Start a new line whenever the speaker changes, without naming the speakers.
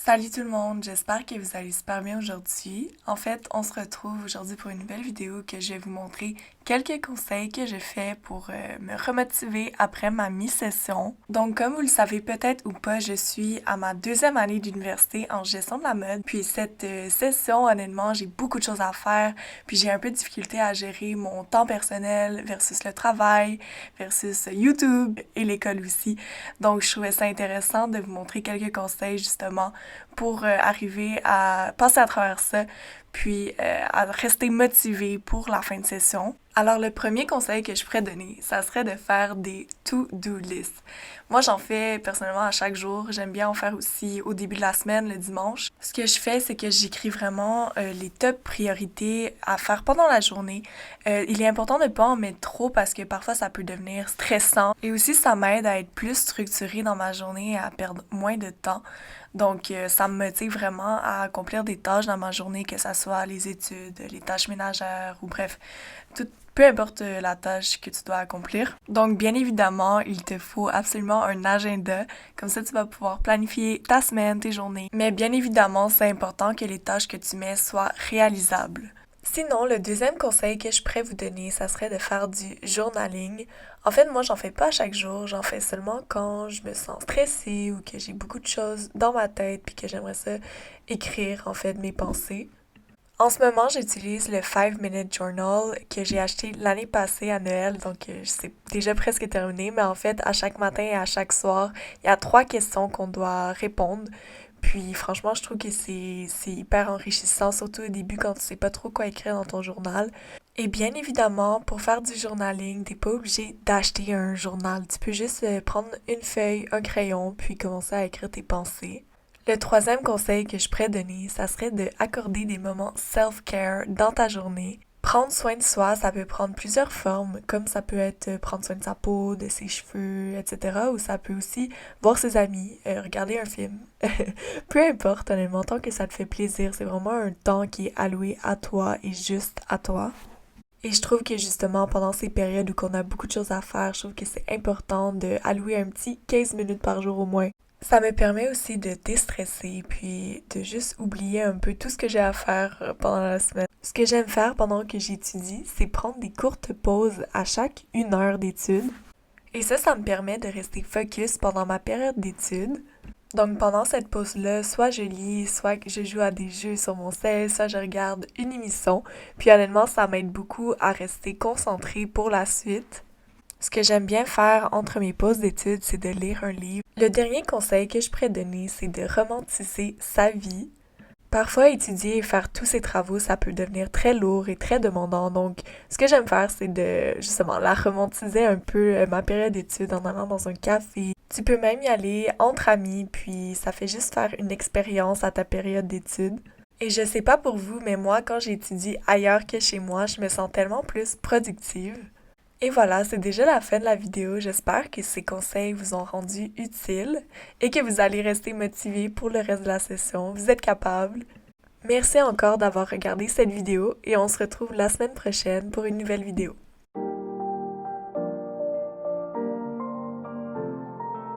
Salut tout le monde, j'espère que vous allez super bien aujourd'hui. En fait, on se retrouve aujourd'hui pour une nouvelle vidéo que je vais vous montrer quelques conseils que je fais pour me remotiver après ma mi-session. Donc, comme vous le savez peut-être ou pas, je suis à ma deuxième année d'université en gestion de la mode. Puis cette session, honnêtement, j'ai beaucoup de choses à faire. Puis j'ai un peu de difficulté à gérer mon temps personnel versus le travail, versus YouTube et l'école aussi. Donc, je trouvais ça intéressant de vous montrer quelques conseils justement pour arriver à passer à travers ça, puis à rester motivé pour la fin de session. Alors, le premier conseil que je pourrais donner, ça serait de faire des to-do lists. Moi, j'en fais personnellement à chaque jour. J'aime bien en faire aussi au début de la semaine, le dimanche. Ce que je fais, c'est que j'écris vraiment les top priorités à faire pendant la journée. Il est important de ne pas en mettre trop parce que parfois ça peut devenir stressant. Et aussi, ça m'aide à être plus structurée dans ma journée et à perdre moins de temps. Donc, ça me motive vraiment à accomplir des tâches dans ma journée, que ce soit les études, les tâches ménagères ou bref, peu importe la tâche que tu dois accomplir. Donc, bien évidemment, il te faut absolument un agenda. Comme ça, tu vas pouvoir planifier ta semaine, tes journées. Mais bien évidemment, c'est important que les tâches que tu mets soient réalisables. Sinon, le deuxième conseil que je pourrais vous donner, ça serait de faire du journaling. En fait, moi, j'en fais pas chaque jour, j'en fais seulement quand je me sens stressée ou que j'ai beaucoup de choses dans ma tête puis que j'aimerais ça écrire, en fait, mes pensées. En ce moment, j'utilise le 5 Minute Journal que j'ai acheté l'année passée à Noël, donc c'est déjà presque terminé, mais en fait, à chaque matin et à chaque soir, il y a 3 questions qu'on doit répondre. Puis franchement, je trouve que c'est hyper enrichissant, surtout au début quand tu sais pas trop quoi écrire dans ton journal. Et bien évidemment, pour faire du journaling, t'es pas obligé d'acheter un journal. Tu peux juste prendre une feuille, un crayon, puis commencer à écrire tes pensées. Le troisième conseil que je pourrais donner, ça serait de accorder des moments self-care dans ta journée. Prendre soin de soi, ça peut prendre plusieurs formes, comme ça peut être prendre soin de sa peau, de ses cheveux, etc. Ou ça peut aussi voir ses amis, regarder un film. Peu importe, honnêtement, tant que ça te fait plaisir, c'est vraiment un temps qui est alloué à toi et juste à toi. Et je trouve que justement, pendant ces périodes où on a beaucoup de choses à faire, je trouve que c'est important de allouer un petit 15 minutes par jour au moins. Ça me permet aussi de déstresser puis de juste oublier un peu tout ce que j'ai à faire pendant la semaine. Ce que j'aime faire pendant que j'étudie, c'est prendre des courtes pauses à chaque 1 heure d'études. Et ça me permet de rester focus pendant ma période d'études. Donc pendant cette pause-là, soit je lis, soit que je joue à des jeux sur mon cell, soit je regarde une émission. Puis honnêtement, ça m'aide beaucoup à rester concentrée pour la suite. Ce que j'aime bien faire entre mes pauses d'études, c'est de lire un livre. Le dernier conseil que je pourrais donner, c'est de romantiser sa vie. Parfois, étudier et faire tous ces travaux, ça peut devenir très lourd et très demandant. Donc, ce que j'aime faire, c'est de, justement, la romantiser un peu ma période d'études en allant dans un café. Tu peux même y aller entre amis, puis ça fait juste faire une expérience à ta période d'études. Et je sais pas pour vous, mais moi, quand j'étudie ailleurs que chez moi, je me sens tellement plus productive. Et voilà, c'est déjà la fin de la vidéo. J'espère que ces conseils vous ont rendu utiles et que vous allez rester motivé pour le reste de la session. Vous êtes capable. Merci encore d'avoir regardé cette vidéo et on se retrouve la semaine prochaine pour une nouvelle vidéo.